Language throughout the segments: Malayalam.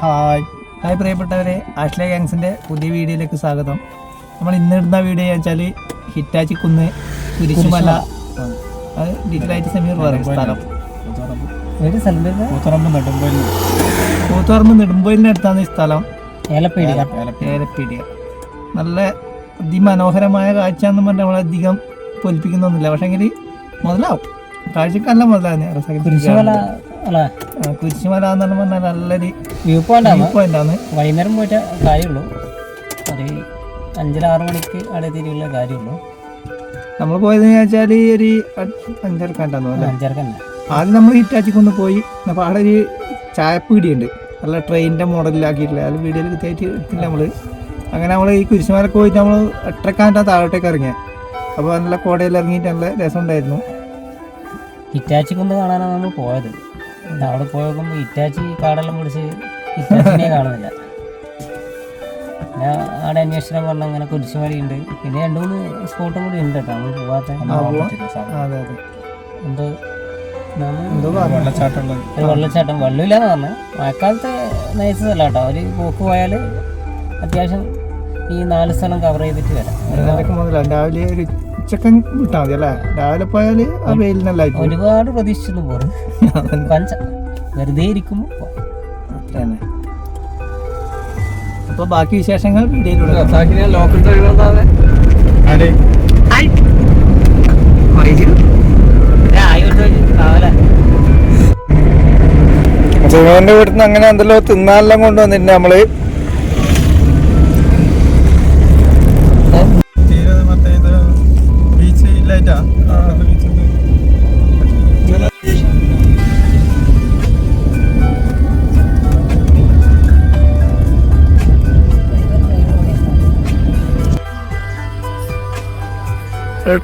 ഹായ് പ്രിയപ്പെട്ടവരെ, ആഷ്ലെ ഗാങ്സിൻ്റെ പുതിയ വീഡിയോയിലേക്ക് സ്വാഗതം. നമ്മൾ ഇന്നിടുന്ന വീഡിയോ വെച്ചാൽ ഹിറ്റാച്ചി കുന്ന് കുരിശുമല, അത് ഡീറ്റെയിലായിട്ട് സമീർ പറയും സ്ഥലം. കൂത്തുപറമ്പ് നെടുമ്പോയിലിൻ്റെ അടുത്താണ് ഈ സ്ഥലം. ഏലപ്പീടിയ നല്ല അതിമനോഹരമായ കാഴ്ച എന്ന് പറഞ്ഞാൽ നമ്മളധികം പൊലിപ്പിക്കുന്നൊന്നുമില്ല, പക്ഷേങ്കിൽ മുതലാവും, കാഴ്ചക്ക് നല്ല മുതലാവുന്ന കുരിശുമല എന്ന് പറഞ്ഞാൽ നല്ലൊരു വ്യൂ പോയിന്റ് ആണ്. വൈകുന്നേരം പോയിട്ട് കാര്യമുള്ളൂ, ഒരു 5-6 മണിക്ക് അവിടെ തിരിയുള്ള കാര്യമുള്ളൂ. നമ്മൾ പോയതെന്ന് വെച്ചാൽ ഒരു 5:30 ആദ്യം നമ്മൾ ഹിറ്റാച്ചിക്കൊന്ന് പോയി. അപ്പോൾ അവിടെ ഒരു ചായപ്പീടിയുണ്ട്, നല്ല ട്രെയിനിൻ്റെ മോഡലിലാക്കിയിട്ടില്ല, അത് വീഡിയോയിൽ കൃത്യമായിട്ട് എടുത്തില്ല നമ്മൾ. അങ്ങനെ നമ്മൾ ഈ കുരിശുമലക്ക് പോയിട്ട് നമ്മൾ 8:30 താഴോട്ടേക്ക് ഇറങ്ങിയത്. അപ്പോൾ നല്ല കോടയിൽ ഇറങ്ങിയിട്ട് നല്ല രസമുണ്ടായിരുന്നു. ഹിറ്റാച്ചിക്കുന്ന് കാണാനാണ് നമ്മൾ പോയത്. അവിടെ പോയി നോക്കുമ്പോൾ ഹിറ്റാച്ചി കാടെല്ലാം പിടിച്ച് ഹിറ്റാച്ചിനെ കാണുന്നില്ല. ഞാൻ അവിടെ അന്വേഷണം പറഞ്ഞ അങ്ങനെ കുരിശുമലയുണ്ട്, പിന്നെ 2-3 സ്പോട്ടും കൂടി ഉണ്ട് കേട്ടോ നമ്മൾ പോകാത്ത. വെള്ളച്ചാട്ടം വെള്ളമില്ലാന്ന് പറഞ്ഞ മഴക്കാലത്ത് നയിച്ചതല്ല കേട്ടോ. ഒരു പോക്ക് പോയാൽ അത്യാവശ്യം ഈ 4 സ്ഥലം കവർ ചെയ്തിട്ട് വരാം. രാവിലെ ഒരു ഉച്ചക്കൻ വിട്ടാൽ മതി അല്ലേ? രാവിലെ പോയാൽ ആ വെയിലിനല്ല ഒരുപാട് പ്രതീക്ഷിച്ചൊന്നും പോകും, വെറുതെ ഇരിക്കുമ്പോൾ അത്ര തന്നെ. അപ്പോൾ ബാക്കി വിശേഷങ്ങൾ വീഡിയോയിലൂടെ. സുഖന്റെ വീട്ടിൽ നിന്ന് അങ്ങനെ എന്തെല്ലോ തിന്നാനെല്ലാം കൊണ്ടുവന്നിട്ടുണ്ട് നമ്മള്.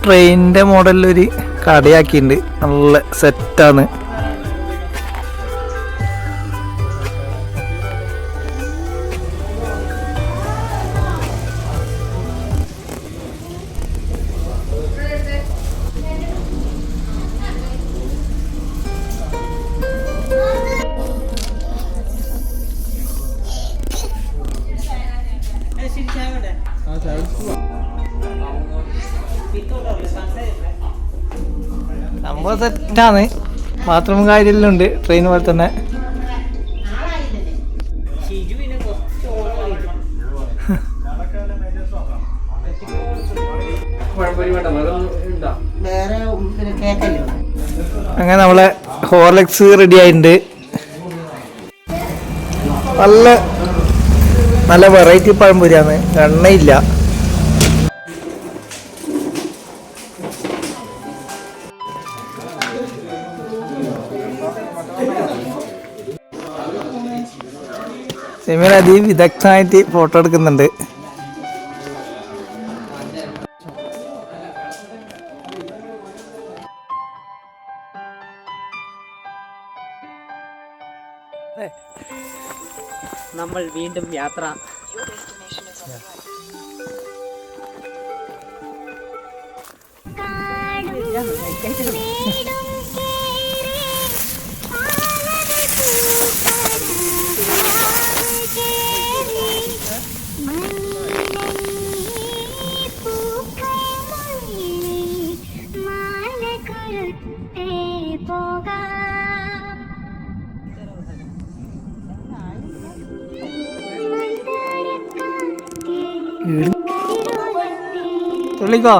ട്രെയിനിന്റെ മോഡലിലൊരു കടയാക്കിയിട്ടുണ്ട്, നല്ല സെറ്റാണ്. സംഭവം സെറ്റാണ്, ബാത്റൂം കാര്യമെല്ലാം ഉണ്ട് ട്രെയിൻ പോലെ തന്നെ. അങ്ങനെ നമ്മളെ ഹോർലിക്സ് റെഡി ആയിട്ടുണ്ട്. നല്ല വെറൈറ്റി പഴംപൊരിയാണ്, എണ്ണയില്ല. സെമീർ വിദഗ്ധമായിട്ട് ഫോട്ടോ എടുക്കുന്നുണ്ട്. നമ്മൾ വീണ്ടും യാത്ര. തുള്ളിക്കോ.